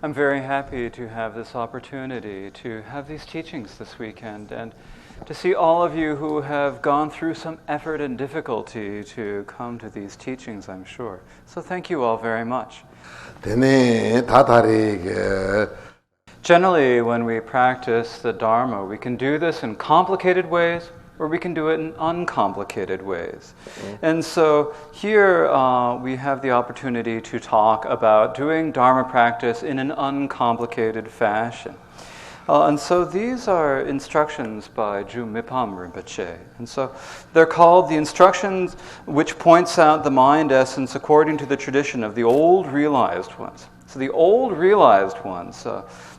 I'm very happy to have this opportunity to have these teachings this weekend and to see all of you who have gone through some effort and difficulty to come to these teachings, I'm sure. So thank you all very much. Generally, when we practice the Dharma, we can do this in complicated ways, or we can do it in uncomplicated ways. And so here we have the opportunity to talk about doing Dharma practice in an uncomplicated fashion. And so these are instructions by Mipham Rinpoche. And so they're called the instructions which points out the mind essence according to the tradition of the old realized ones. So the old realized ones,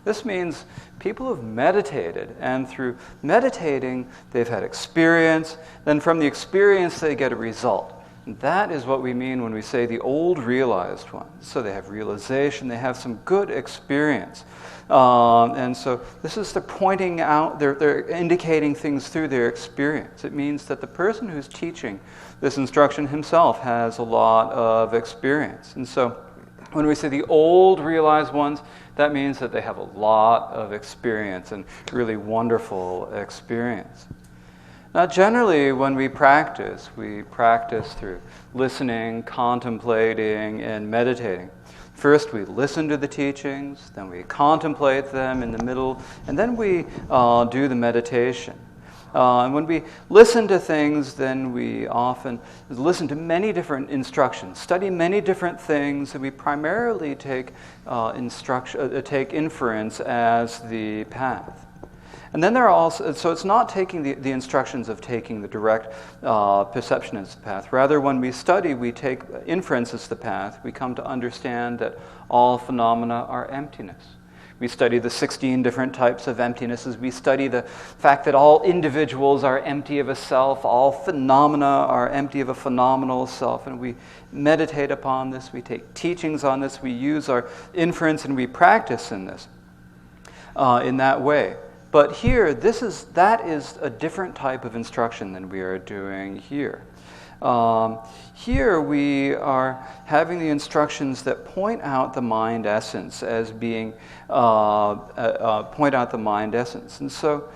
this means people who've meditated, and through meditating, they've had experience. Then from the experience, they get a result. And that is what we mean when we say the old realized ones. So they have realization, they have some good experience. And so this is the pointing out, they're indicating things through their experience. It means that the person who's teaching this instruction himself has a lot of experience. And so when we say the old realized ones, that means that they have a lot of experience and really wonderful experience. Now, generally, when we practice through listening, contemplating, and meditating. First, we listen to the teachings, then we contemplate them in the middle, and then we do the meditation. And when we listen to things, then we often listen to many different instructions, study many different things, and we primarily take inference as the path. And then there are also, so it's not taking the instructions of taking the direct perception as the path. Rather, when we study, we take inference as the path. We come to understand that all phenomena are emptiness. We study the 16 different types of emptinesses. We study the fact that all individuals are empty of a self, all phenomena are empty of a phenomenal self, and we meditate upon this, we take teachings on this, we use our inference, and we practice in this, in that way. But here, that is a different type of instruction than we are doing here. Here we are having the instructions that point out the mind essence as being, point out the mind essence. And so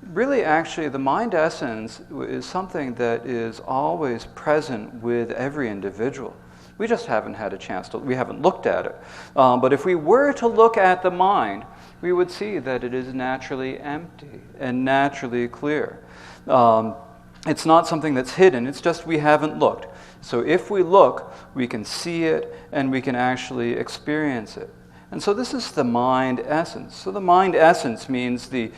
really actually the mind essence is something that is always present with every individual. We just haven't had a chance we haven't looked at it. But if we were to look at the mind, we would see that it is naturally empty and naturally clear. It's not something that's hidden, it's just we haven't looked. So if we look, we can see it and we can actually experience it. And so this is the mind essence. So the mind essence means the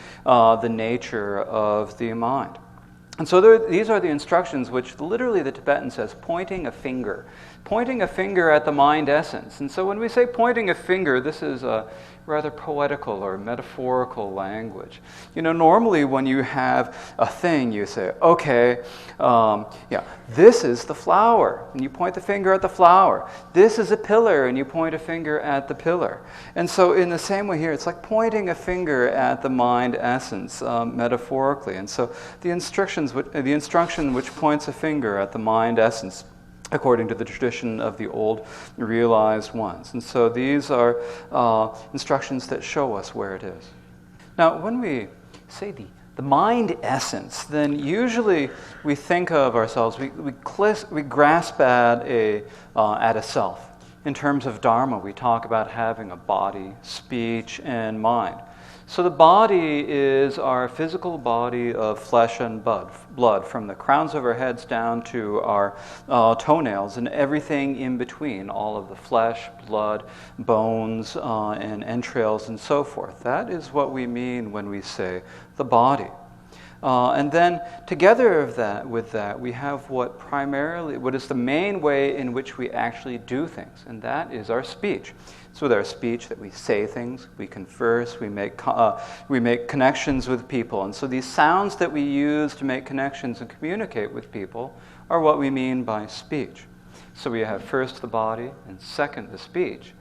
nature of the mind. And so these are the instructions which literally the Tibetan says pointing a finger at the mind essence. And so when we say pointing a finger, this is a rather poetical or metaphorical language. Normally when you have a thing, you say, okay, this is the flower, and you point the finger at the flower. This is a pillar, and you point a finger at the pillar. And so in the same way here, it's like pointing a finger at the mind essence, metaphorically. And so the instruction which points a finger at the mind essence, according to the tradition of the old realized ones. And so these are instructions that show us where it is. Now, when we say the mind essence, then usually we think of ourselves, we grasp at a self. In terms of Dharma, we talk about having a body, speech, and mind. So the body is our physical body of flesh and blood, from the crowns of our heads down to our toenails and everything in between, all of the flesh, blood, bones, and entrails and so forth. That is what we mean when we say the body. And then together with that, we have what is the main way in which we actually do things, and that is our speech. It's with our speech that we say things, we converse, we make connections with people. And so these sounds that we use to make connections and communicate with people are what we mean by speech. So we have first the body, and second the speech.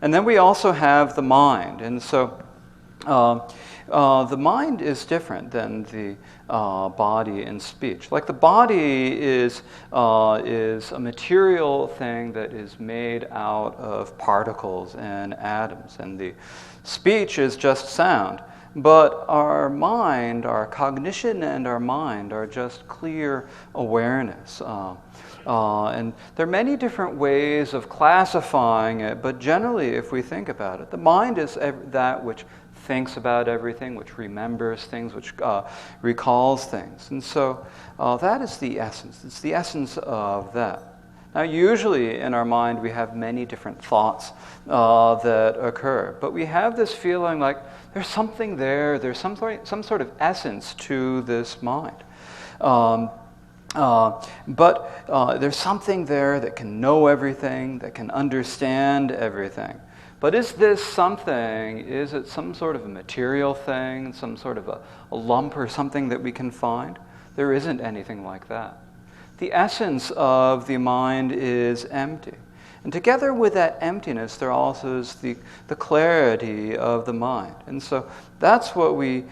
And then we also have the mind. And so the mind is different than the body and speech. Like the body is a material thing that is made out of particles and atoms, and the speech is just sound. But our mind, our cognition and our mind are just clear awareness. And there are many different ways of classifying it, but generally, if we think about it, the mind is that which thinks about everything, which remembers things, which recalls things. And so that is the essence. It's the essence of that. Now, usually in our mind, we have many different thoughts that occur, but we have this feeling like there's something there, there's some sort of essence to this mind. But there's something there that can know everything, that can understand everything. But is this something, is it some sort of a material thing, some sort of a lump or something that we can find? There isn't anything like that. The essence of the mind is empty. And together with that emptiness, there also is the clarity of the mind. And so that's what we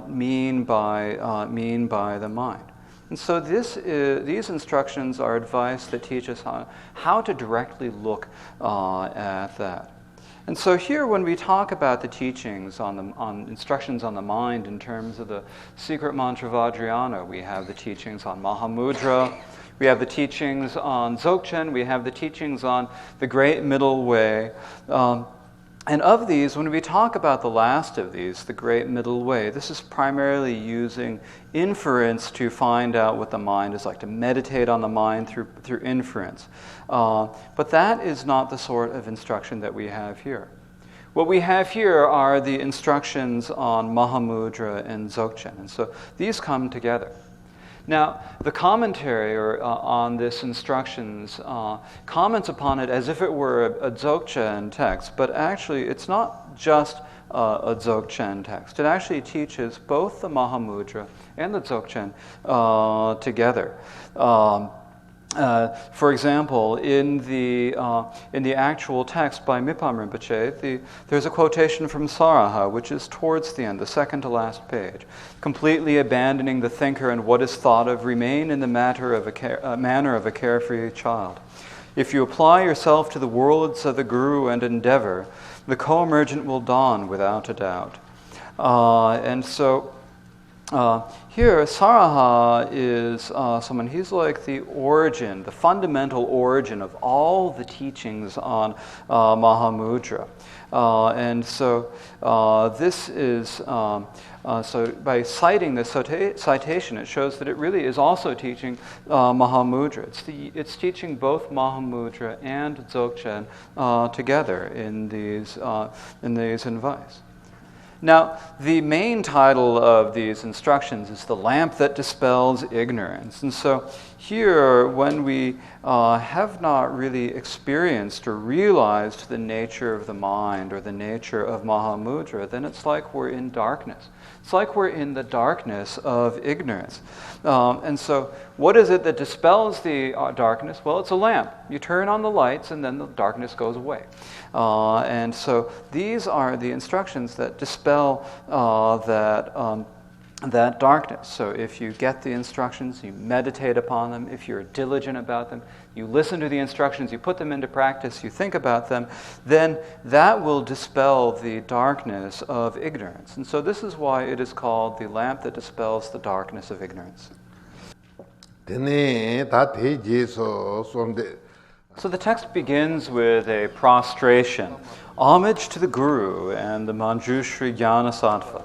mean by the mind. And so these instructions are advice that teach us how to directly look at that. And so here, when we talk about the teachings on instructions on the mind in terms of the secret mantra Vajrayana, we have the teachings on Mahamudra, we have the teachings on Dzogchen, we have the teachings on the Great Middle Way. And of these, when we talk about the last of these, the Great Middle Way, this is primarily using inference to find out what the mind is like, to meditate on the mind through inference. But that is not the sort of instruction that we have here. What we have here are the instructions on Mahamudra and Dzogchen, and so these come together. Now, the commentary on this instructions comments upon it as if it were a Dzogchen text, but actually it's not just a Dzogchen text. It actually teaches both the Mahamudra and the Dzogchen together. For example, in the actual text by Mipham Rinpoche, there's a quotation from Saraha, which is towards the end, the second to last page. Completely abandoning the thinker and what is thought of, remain in the manner of a carefree child. If you apply yourself to the worlds of the Guru and endeavor, the co-emergent will dawn without a doubt. And so here, Saraha is someone, he's like the origin, the fundamental origin of all the teachings on Mahamudra. And so this is, so by citing this citation, it shows that it really is also teaching Mahamudra. It's teaching both Mahamudra and Dzogchen together in these advice. Now, the main title of these instructions is The Lamp That Dispels Ignorance. And so here, when we have not really experienced or realized the nature of the mind or the nature of Mahamudra, then it's like we're in darkness. It's like we're in the darkness of ignorance. And so what is it that dispels the darkness? Well, it's a lamp. You turn on the lights and then the darkness goes away. And so these are the instructions that dispel that darkness. So if you get the instructions, you meditate upon them. If you're diligent about them, you listen to the instructions, you put them into practice, you think about them, then that will dispel the darkness of ignorance. And so this is why it is called the lamp that dispels the darkness of ignorance. So the text begins with a prostration, homage to the Guru and the Manjushri Jnanasattva.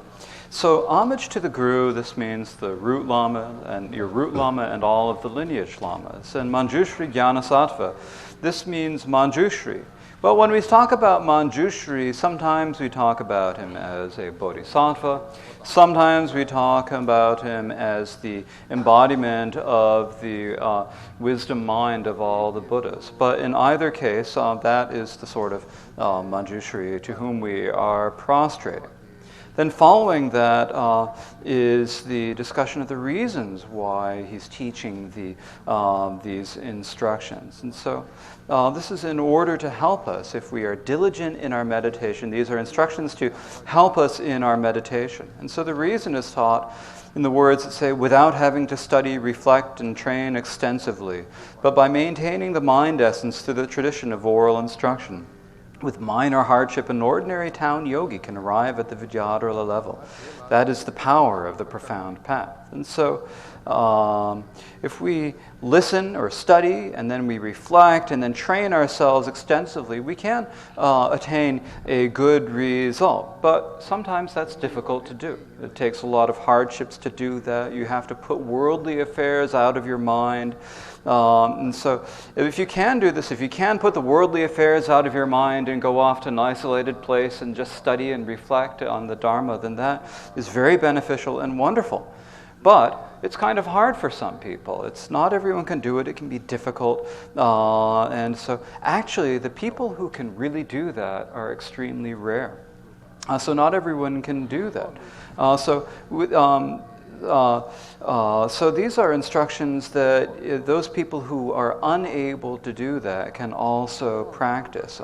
So homage to the Guru, this means the root Lama and your root Lama and all of the lineage Lamas. And Manjushri Jnanasattva, this means Manjushri. Well, when we talk about Manjushri, sometimes we talk about him as a bodhisattva. Sometimes we talk about him as the embodiment of the wisdom mind of all the Buddhas. But in either case, that is the sort of Manjushri to whom we are prostrating. Then following that is the discussion of the reasons why he's teaching these instructions. And so this is in order to help us if we are diligent in our meditation. These are instructions to help us in our meditation. And so the reason is taught in the words that say, without having to study, reflect, and train extensively, but by maintaining the mind essence through the tradition of oral instruction. With minor hardship, an ordinary town yogi can arrive at the Vajravidya level. That is the power of the profound path. And so if we listen or study, and then we reflect, and then train ourselves extensively, we can attain a good result. But sometimes that's difficult to do. It takes a lot of hardships to do that. You have to put worldly affairs out of your mind. And so if you can do this, if you can put the worldly affairs out of your mind and go off to an isolated place and just study and reflect on the Dharma, then that is very beneficial and wonderful. But it's kind of hard for some people. It's not everyone can do it. It can be difficult. And so actually the people who can really do that are extremely rare. So not everyone can do that. So these are instructions that those people who are unable to do that can also practice.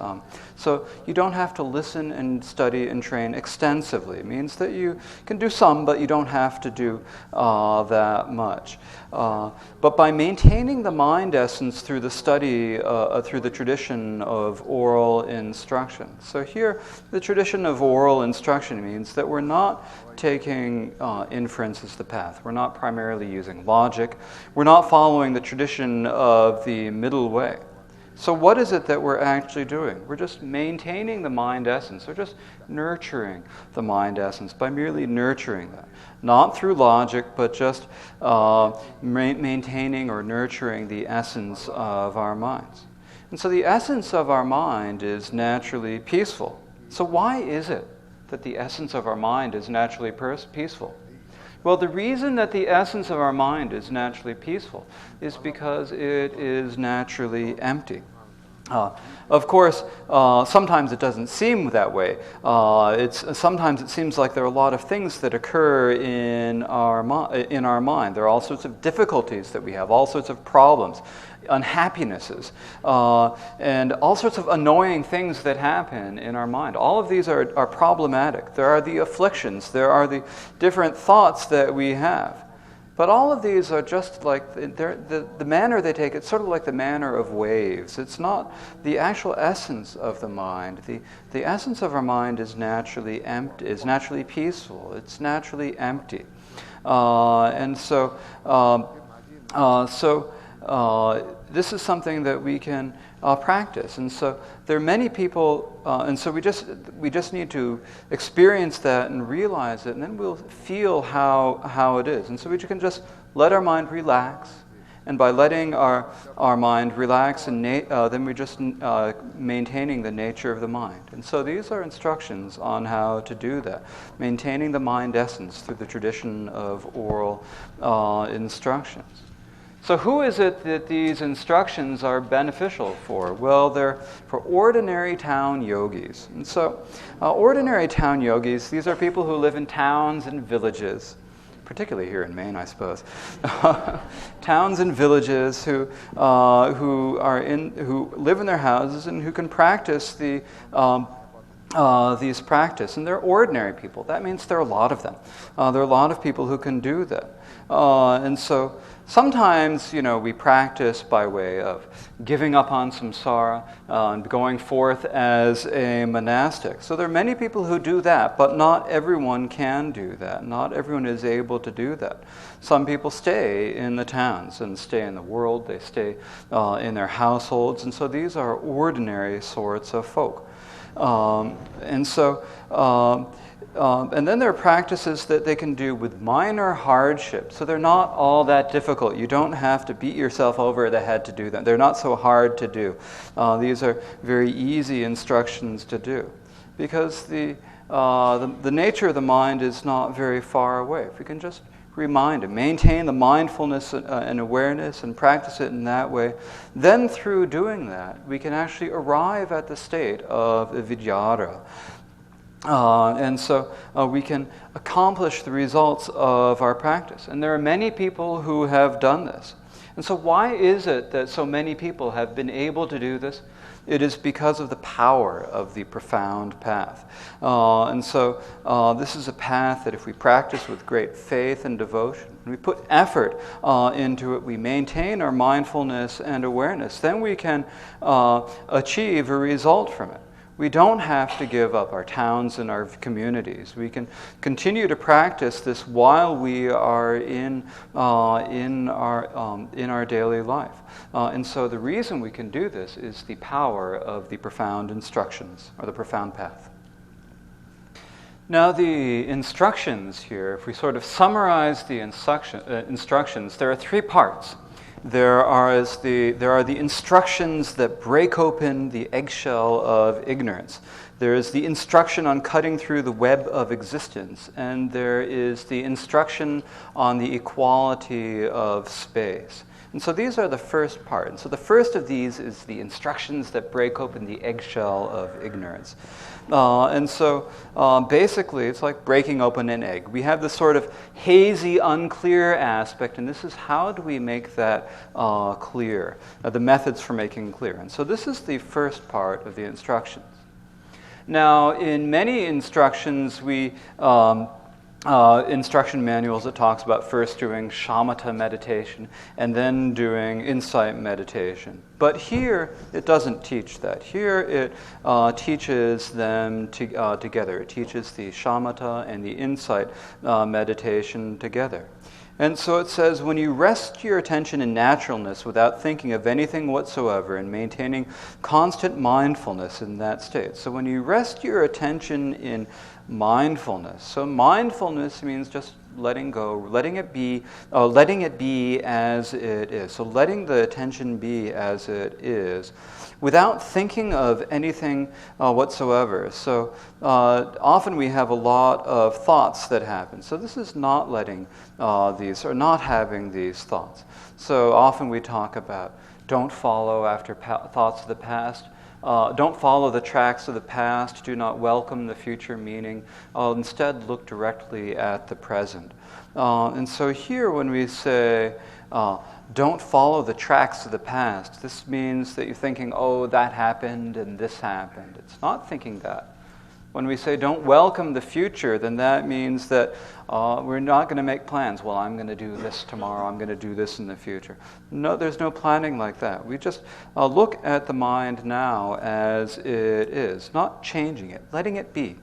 So you don't have to listen and study and train extensively. It means that you can do some, but you don't have to do that much. But by maintaining the mind essence through the study, through the tradition of oral instruction. So here, the tradition of oral instruction means that we're not taking inference as the path. We're not primarily using logic. We're not following the tradition of the middle way. So what is it that we're actually doing? We're just maintaining the mind essence. We're just nurturing the mind essence by merely nurturing that. Not through logic, but just maintaining or nurturing the essence of our minds. And so the essence of our mind is naturally peaceful. So why is it that the essence of our mind is naturally peaceful? Well, the reason that the essence of our mind is naturally peaceful is because it is naturally empty. Of course, sometimes it doesn't seem that way. Sometimes it seems like there are a lot of things that occur in our mind. There are all sorts of difficulties that we have, all sorts of problems, unhappinesses, and all sorts of annoying things that happen in our mind. All of these are problematic. There are the afflictions. There are the different thoughts that we have. But all of these are just like, the manner they take, it's sort of like the manner of waves. It's not the actual essence of the mind. The essence of our mind is naturally empty, is naturally peaceful. It's naturally empty. This is something that we can practice. And so there are many people, and so we just need to experience that and realize it, and then we'll feel how it is. And so we can just let our mind relax, and by letting our mind relax, and then we're just maintaining the nature of the mind. And so these are instructions on how to do that, maintaining the mind essence through the tradition of oral instructions. So who is it that these instructions are beneficial for? Well, they're for ordinary town yogis. And so ordinary town yogis, these are people who live in towns and villages, particularly here in Maine, I suppose. Towns and villages who live in their houses and who can practice these practice. And they're ordinary people. That means there are a lot of them. There are a lot of people who can do that. And so sometimes, we practice by way of giving up on samsara and going forth as a monastic. So there are many people who do that, but not everyone can do that. Not everyone is able to do that. Some people stay in the towns and stay in the world. They stay in their households. And so these are ordinary sorts of folk. And then there are practices that they can do with minor hardship. So they're not all that difficult. You don't have to beat yourself over the head to do them. They're not so hard to do. These are very easy instructions to do, because the nature of the mind is not very far away. If we can just remind it, maintain the mindfulness and awareness and practice it in that way, then through doing that, we can actually arrive at the state of Vajravidya. And so we can accomplish the results of our practice. And there are many people who have done this. And so why is it that so many people have been able to do this? It is because of the power of the profound path. And so this is a path that if we practice with great faith and devotion, and we put effort into it, we maintain our mindfulness and awareness, then we can achieve a result from it. We don't have to give up our towns and our communities. We can continue to practice this while we are in our daily life. And so the reason we can do this is the power of the profound instructions, or the profound path. Now the instructions here, if we sort of summarize the instructions, there are three parts. There are the instructions that break open the eggshell of ignorance. There is the instruction on cutting through the web of existence, and there is the instruction on the equality of space. And so these are the first part. And so the first of these is the instructions that break open the eggshell of ignorance. And so basically it's like breaking open an egg. We have this sort of hazy, unclear aspect, and this is how do we make that clear, the methods for making clear. And so this is the first part of the instructions. Now, in many instructions, instruction manuals, it talks about first doing shamatha meditation and then doing insight meditation. But here, it doesn't teach that. Here, it teaches them together. It teaches the shamatha and the insight meditation together. And so it says, when you rest your attention in naturalness without thinking of anything whatsoever and maintaining constant mindfulness in that state. So when you rest your attention in mindfulness. So mindfulness means just letting go, letting it be as it is. So letting the attention be as it is, without thinking of anything whatsoever. So often we have a lot of thoughts that happen. So this is not letting these, or not having these thoughts. So often we talk about don't follow after thoughts of the past. Don't follow the tracks of the past. Do not welcome the future meaning. Instead, look directly at the present. And so here when we say, don't follow the tracks of the past, this means that you're thinking, oh, that happened and this happened. It's not thinking that. When we say don't welcome the future, then that means that we're not going to make plans. Well, I'm going to do this tomorrow. I'm going to do this in the future. No, there's no planning like that. We just look at the mind now as it is, not changing it, letting it be.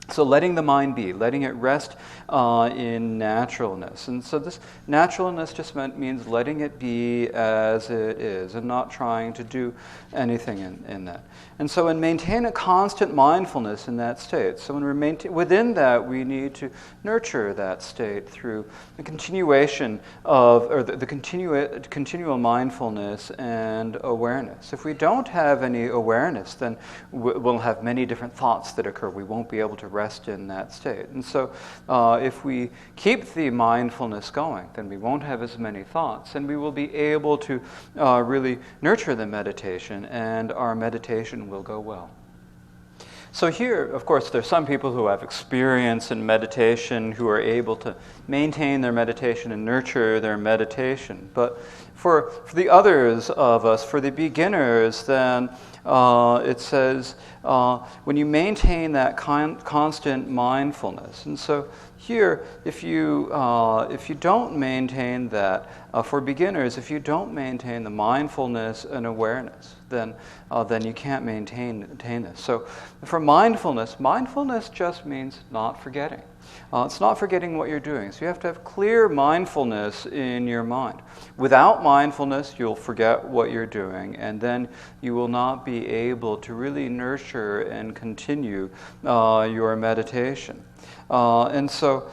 So letting the mind be, letting it rest in naturalness. And so this naturalness just means letting it be as it is and not trying to do anything in that. And so maintain a constant mindfulness in that state. So when we're within that, we need to nurture that state through the continuation of, or the continual mindfulness and awareness. If we don't have any awareness, then we'll have many different thoughts that occur. We won't be able to rest in that state. And so if we keep the mindfulness going, then we won't have as many thoughts, and we will be able to really nurture the meditation, and our meditation will go well. So here, of course, there's some people who have experience in meditation who are able to maintain their meditation and nurture their meditation. But for the others of us, for the beginners, then it says when you maintain that constant mindfulness. And so here, if you don't maintain that, for beginners, if you don't maintain the mindfulness and awareness, then you can't maintain this. So for mindfulness just means not forgetting. It's not forgetting what you're doing. So you have to have clear mindfulness in your mind. Without mindfulness, you'll forget what you're doing, and then you will not be able to really nurture and continue your meditation. And so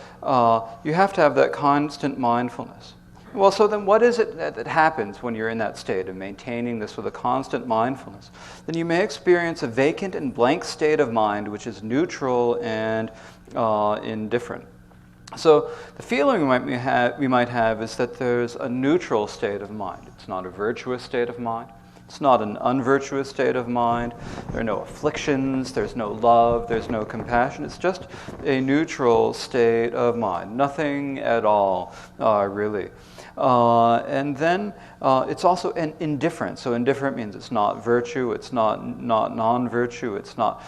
you have to have that constant mindfulness. Well, so then what is it that happens when you're in that state of maintaining this with a constant mindfulness? Then you may experience a vacant and blank state of mind which is neutral and indifferent. So the feeling we might have is that there's a neutral state of mind. It's not a virtuous state of mind. It's not an unvirtuous state of mind. There are no afflictions, there's no love, there's no compassion. It's just a neutral state of mind. Nothing at all, really. And then it's also an indifference. So indifferent means it's not virtue, it's not non-virtue, it's not,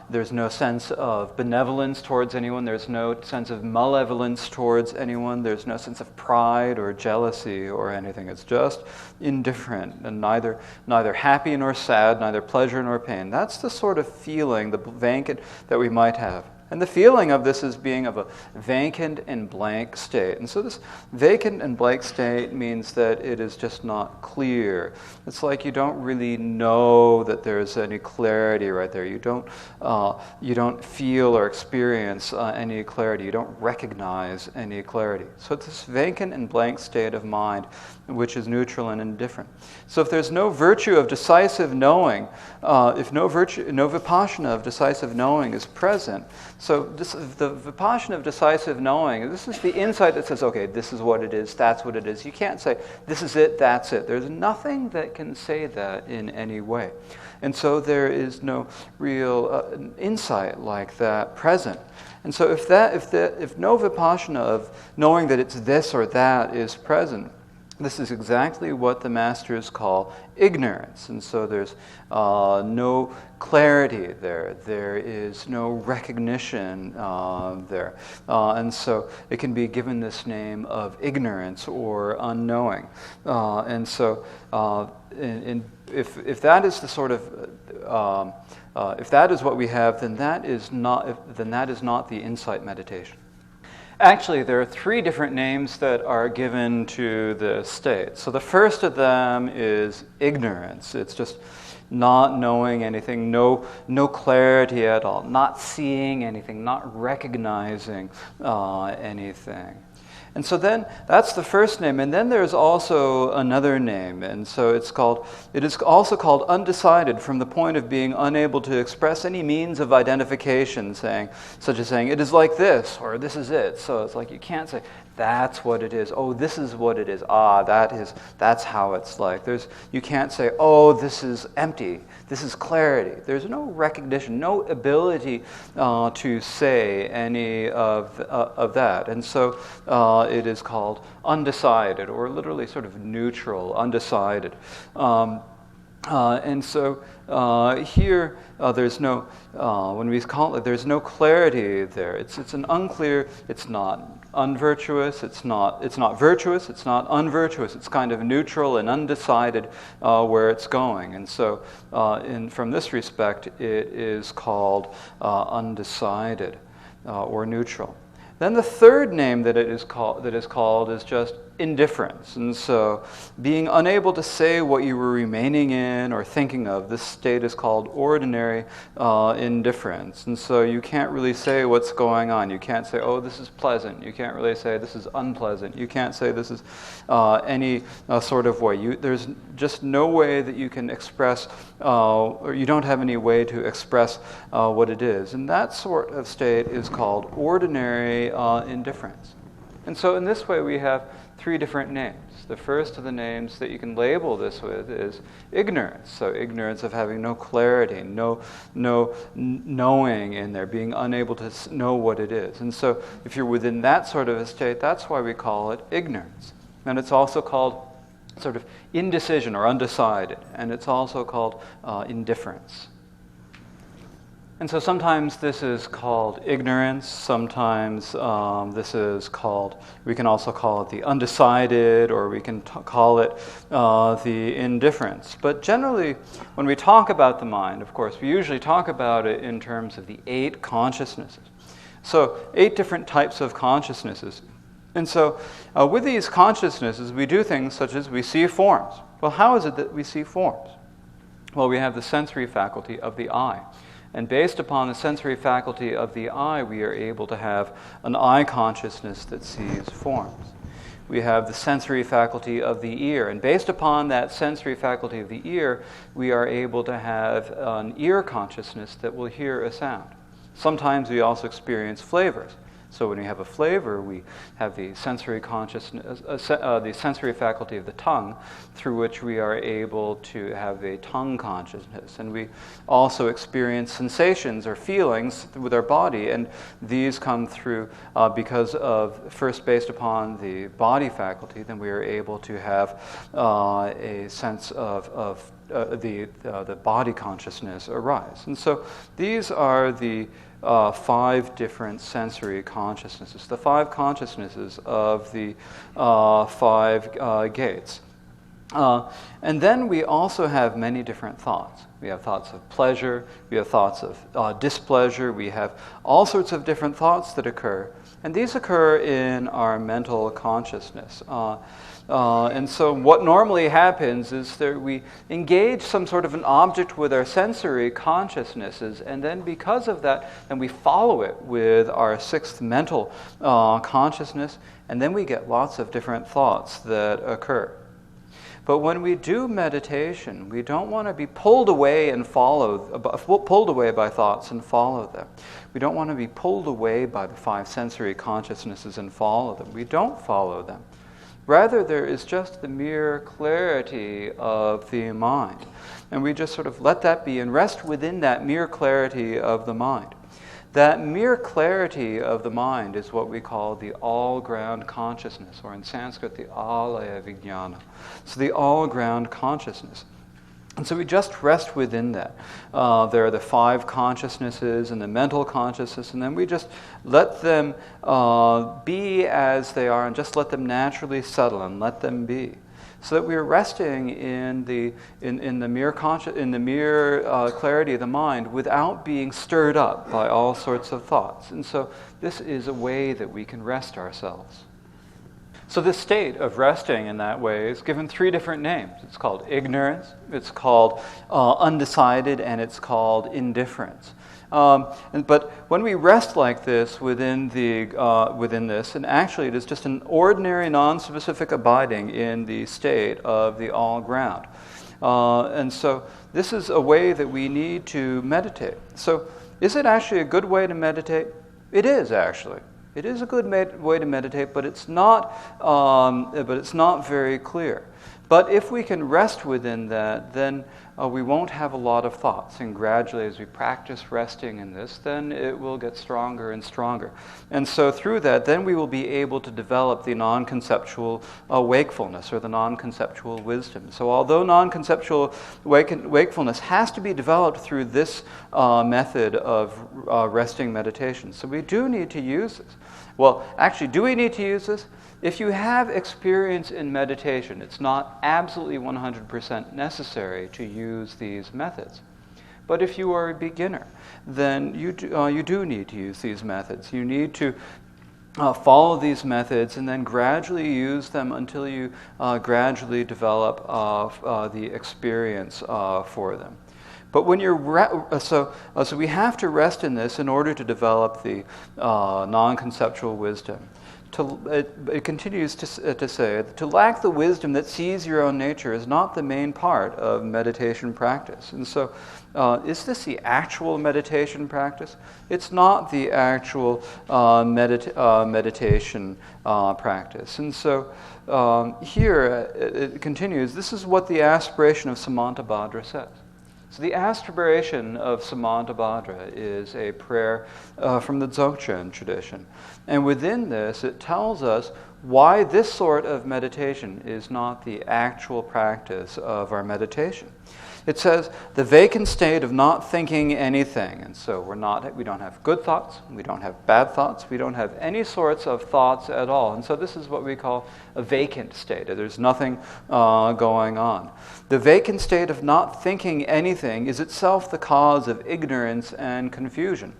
there's no sense of benevolence towards anyone, there's no sense of malevolence towards anyone, there's no sense of pride or jealousy or anything. It's just indifferent and neither happy nor sad, neither pleasure nor pain. That's the sort of feeling, the vacant, that we might have. And the feeling of this is being of a vacant and blank state. And so this vacant and blank state means that it is just not clear. It's like you don't really know that there's any clarity right there. You don't feel or experience any clarity. You don't recognize any clarity. So it's this vacant and blank state of mind which is neutral and indifferent. So if there's no virtue of decisive knowing, if no vipassana of decisive knowing is present, so the vipassana of decisive knowing, this is the insight that says, okay, this is what it is, that's what it is. You can't say, this is it, that's it. There's nothing that can say that in any way. And so there is no real insight like that present. And so if no vipassana of knowing that it's this or that is present, this is exactly what the masters call ignorance. And so there's no clarity there. There is no recognition there. And so it can be given this name of ignorance or unknowing. And so if that is the sort of, if that is what we have, then that is not the insight meditation. Actually, there are three different names that are given to the state. So the first of them is ignorance. It's just not knowing anything, no clarity at all, not seeing anything, not recognizing anything. And so then that's the first name, and then there's also another name, and so it is also called undecided from the point of being unable to express any means of identification, such as saying it is like this or this is it. So it's like you can't say that's what it is. Oh, this is what it is. That's how it's like. You can't say, oh, this is empty. This is clarity. There's no recognition, no ability to say any of that. And so it is called undecided, or literally sort of neutral, undecided. And so here there's no, when we call it, there's no clarity there. It's an unclear, it's not unvirtuous, it's not virtuous, it's not unvirtuous, it's kind of neutral and undecided where it's going. And so from this respect, it is called undecided or neutral. Then the third name that is called is just indifference. And so being unable to say what you were remaining in or thinking of, this state is called ordinary indifference. And so you can't really say what's going on. You can't say, oh, this is pleasant. You can't really say this is unpleasant. You can't say this is any sort of way. There's just no way that you can express, or you don't have any way to express what it is. And that sort of state is called ordinary indifference. And so in this way we have three different names. The first of the names that you can label this with is ignorance. So ignorance of having no clarity, no knowing in there, being unable to know what it is. And so if you're within that sort of a state, that's why we call it ignorance. And it's also called sort of indecision or undecided. And it's also called indifference. And so sometimes this is called ignorance, sometimes we can also call it the undecided, or we can call it the indifference. But generally, when we talk about the mind, of course, we usually talk about it in terms of the 8 consciousnesses. So 8 different types of consciousnesses. And so with these consciousnesses, we do things such as we see forms. Well, how is it that we see forms? Well, we have the sensory faculty of the eye. And based upon the sensory faculty of the eye, we are able to have an eye consciousness that sees forms. We have the sensory faculty of the ear. And based upon that sensory faculty of the ear, we are able to have an ear consciousness that will hear a sound. Sometimes we also experience flavors. So when we have a flavor, we have the sensory consciousness, the sensory faculty of the tongue, through which we are able to have a tongue consciousness. And we also experience sensations or feelings with our body, and these come through because of, first based upon the body faculty, then we are able to have a sense of the body consciousness arise. And so these are the 5 different sensory consciousnesses, the 5 consciousnesses of the 5 gates. And then we also have many different thoughts. We have thoughts of pleasure, we have thoughts of displeasure, we have all sorts of different thoughts that occur. And these occur in our mental consciousness. And so what normally happens is that we engage some sort of an object with our sensory consciousnesses, and then because of that, then we follow it with our 6th mental consciousness, and then we get lots of different thoughts that occur. But when we do meditation, we don't want to be pulled away by thoughts and follow them. We don't want to be pulled away by the 5 sensory consciousnesses and follow them. We don't follow them. Rather, there is just the mere clarity of the mind. And we just sort of let that be and rest within that mere clarity of the mind. That mere clarity of the mind is what we call the all-ground consciousness, or in Sanskrit, the alaya vijnana. So the all-ground consciousness. And so we just rest within that. There are the 5 consciousnesses and the mental consciousness, and then we just let them be as they are and just let them naturally settle and let them be. So that we are resting in the mere clarity of the mind without being stirred up by all sorts of thoughts. And so this is a way that we can rest ourselves. So this state of resting in that way is given 3 different names. It's called ignorance, it's called undecided, and it's called indifference. But when we rest like this within this, and actually it is just an ordinary, non-specific abiding in the state of the all-ground. And so this is a way that we need to meditate. So is it actually a good way to meditate? It is, actually. It is a good way to meditate, but it's not very clear. But if we can rest within that, then we won't have a lot of thoughts. And gradually, as we practice resting in this, then it will get stronger and stronger. And so through that, then we will be able to develop the non-conceptual wakefulness, or the non-conceptual wisdom. So although non-conceptual wakefulness has to be developed through this method of resting meditation, so we do need to use this. Well, actually, do we need to use this? If you have experience in meditation, it's not absolutely 100% necessary to use these methods. But if you are a beginner, then you do need to use these methods. You need to follow these methods and then gradually use them until you gradually develop the experience for them. But when you're so we have to rest in this in order to develop the non-conceptual wisdom. It continues to say, to lack the wisdom that sees your own nature is not the main part of meditation practice. And so, is this the actual meditation practice? It's not the actual meditation practice. And so, here it continues, this is what the aspiration of Samantabhadra says. So the aspiration of Samantabhadra is a prayer from the Dzogchen tradition. And within this, it tells us why this sort of meditation is not the actual practice of our meditation. It says, the vacant state of not thinking anything. And so we don't have good thoughts, we don't have bad thoughts, we don't have any sorts of thoughts at all. And so this is what we call a vacant state. There's nothing going on. The vacant state of not thinking anything is itself the cause of ignorance and confusion.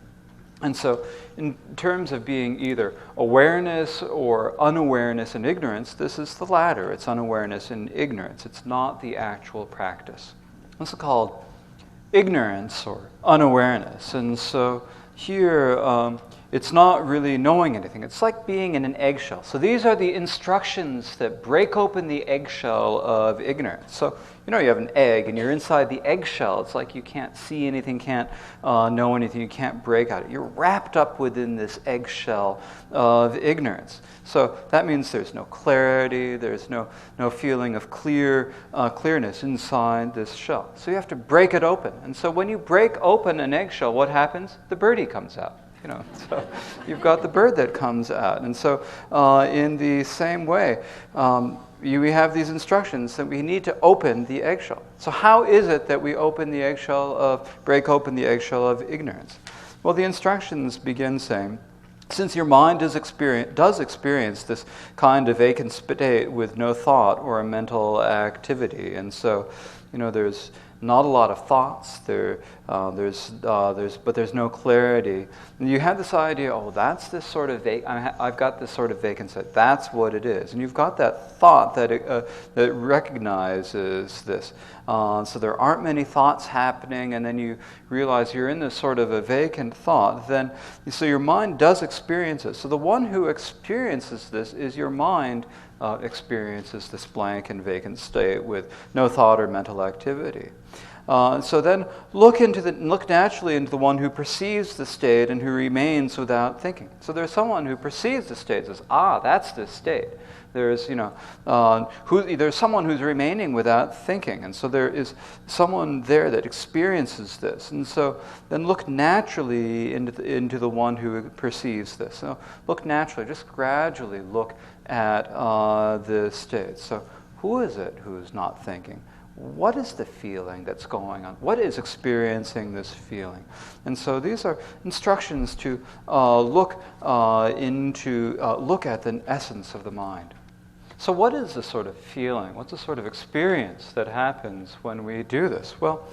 And so in terms of being either awareness or unawareness and ignorance, this is the latter. It's unawareness and ignorance. It's not the actual practice. This is called ignorance or unawareness. And so here it's not really knowing anything. It's like being in an eggshell. So these are the instructions that break open the eggshell of ignorance. So, you have an egg and you're inside the eggshell. It's like you can't see anything, can't know anything, you can't break out. You're wrapped up within this eggshell of ignorance. So that means there's no clarity, there's no feeling of clearness inside this shell. So you have to break it open. And so when you break open an eggshell, what happens? The birdie comes out. So you've got the bird that comes out. And so in the same way, we have these instructions that we need to open the eggshell. So how is it that we break open the eggshell of ignorance? Well, the instructions begin saying, since your mind does experience this kind of vacant state with no thought or a mental activity, and so, there's not a lot of thoughts, but there's no clarity. And you have this idea, that's this sort of I've got this sort of vacant state. That's what it is, and you've got that thought that recognizes this. So there aren't many thoughts happening, and then you realize you're in this sort of a vacant thought. So your mind does experience it. So the one who experiences this is your mind. Experiences this blank and vacant state with no thought or mental activity. So then look naturally into the one who perceives the state and who remains without thinking. So there's someone who perceives the state, says, that's this state. There's there's someone who's remaining without thinking, and so there is someone there that experiences this. And so then look naturally into the one who perceives this. So look naturally, just gradually look at the state. So who is it who is not thinking? What is the feeling that's going on? What is experiencing this feeling? And so these are instructions to look at the essence of the mind. So what is the sort of feeling? What's the sort of experience that happens when we do this? Well,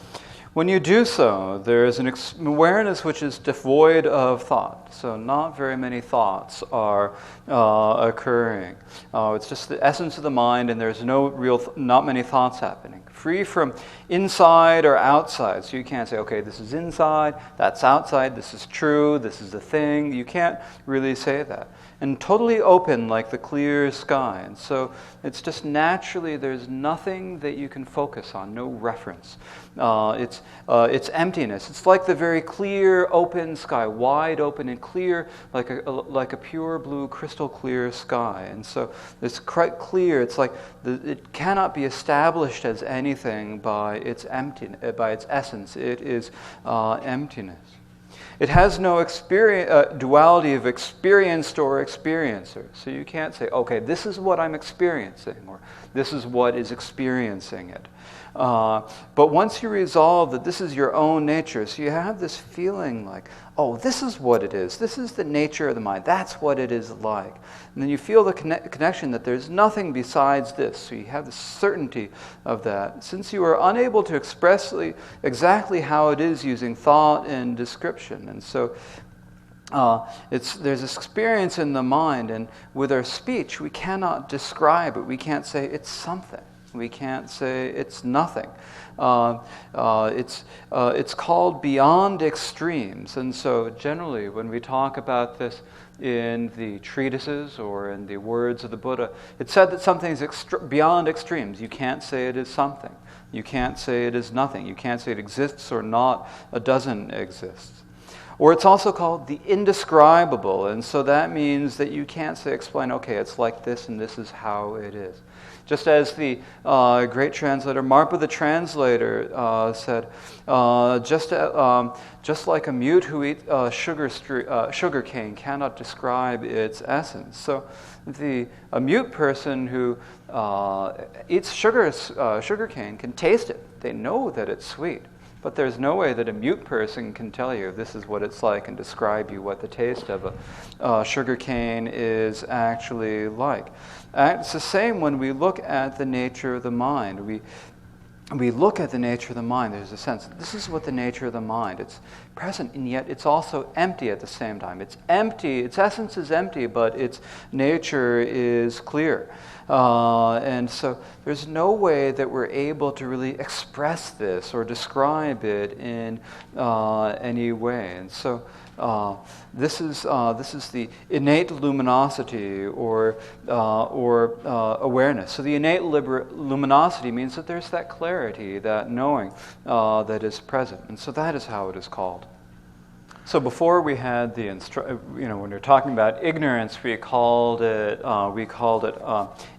when you do so, there is an awareness which is devoid of thought. So not very many thoughts are occurring. It's just the essence of the mind, and there's not many thoughts happening. Free from inside or outside. So you can't say, okay, this is inside, that's outside, this is true, this is the thing. You can't really say that. And totally open like the clear sky. And so it's just naturally, there's nothing that you can focus on, no reference. It's emptiness. It's like the very clear, open sky, wide open and clear, like a pure blue, crystal clear sky. And so it's quite clear. It's like it cannot be established as anything by its essence. It is emptiness. It has no duality of experienced or experiencer. So you can't say, okay, this is what I'm experiencing, or this is what is experiencing it. But once you resolve that this is your own nature, so you have this feeling like, this is what it is. This is the nature of the mind. That's what it is like. And then you feel the connection that there's nothing besides this. So you have the certainty of that. Since you are unable to express exactly how it is using thought and description. And so there's this experience in the mind, and with our speech, we cannot describe it. We can't say it's something. We can't say it's nothing. It's called beyond extremes. And so generally when we talk about this in the treatises or in the words of the Buddha, it's said that something is beyond extremes. You can't say it is something. You can't say it is nothing. You can't say it exists or not, it doesn't exist. Or it's also called the indescribable. And so that means that you can't explain, okay, it's like this and this is how it is. Just as the great translator, Marpa the translator, said, just like a mute who eats sugar cane cannot describe its essence. So a mute person who eats sugar cane can taste it. They know that it's sweet. But there's no way that a mute person can tell you this is what it's like and describe you what the taste of a sugar cane is actually like. It's the same when we look at the nature of the mind. We look at the nature of the mind. There's a sense, this is what the nature of the mind. It's present, and yet it's also empty at the same time. It's empty, its essence is empty, but its nature is clear. And so there's no way that we're able to really express this or describe it in any way. And so This is the innate luminosity or awareness. So the innate luminosity means that there's that clarity, that knowing that is present, and so that is how it is called. So before we had the when we're talking about ignorance, we called it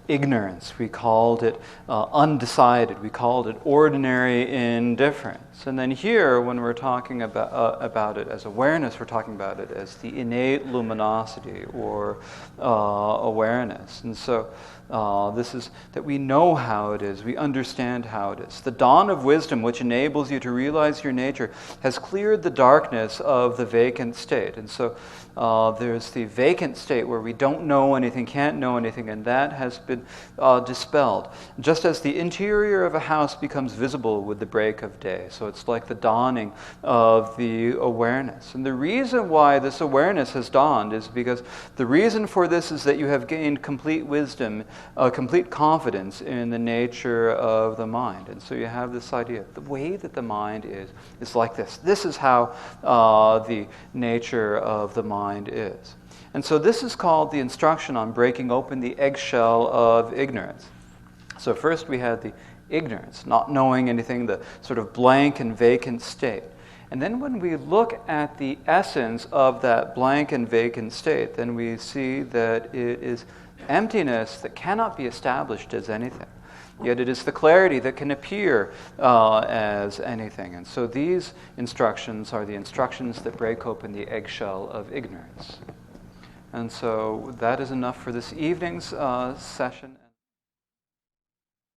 ignorance. We called it undecided. We called it ordinary indifference. And then here, when we're talking about it as awareness, we're talking about it as the innate luminosity or awareness. And so this is that we know how it is, we understand how it is. The dawn of wisdom, which enables you to realize your nature, has cleared the darkness of the vacant state. And so there's the vacant state where we don't know anything, can't know anything, and that has been dispelled. Just as the interior of a house becomes visible with the break of day. So it's like the dawning of the awareness. And the reason why this awareness has dawned is because the reason for this is that you have gained complete wisdom, complete confidence in the nature of the mind. And so you have this idea, the way that the mind is like this. This is how the nature of the mind is. And so this is called the instruction on breaking open the eggshell of ignorance. So first we had the ignorance, not knowing anything, the sort of blank and vacant state. And then when we look at the essence of that blank and vacant state, then we see that it is emptiness that cannot be established as anything. Yet it is the clarity that can appear as anything. And so these instructions are the instructions that break open the eggshell of ignorance. And so that is enough for this evening's session.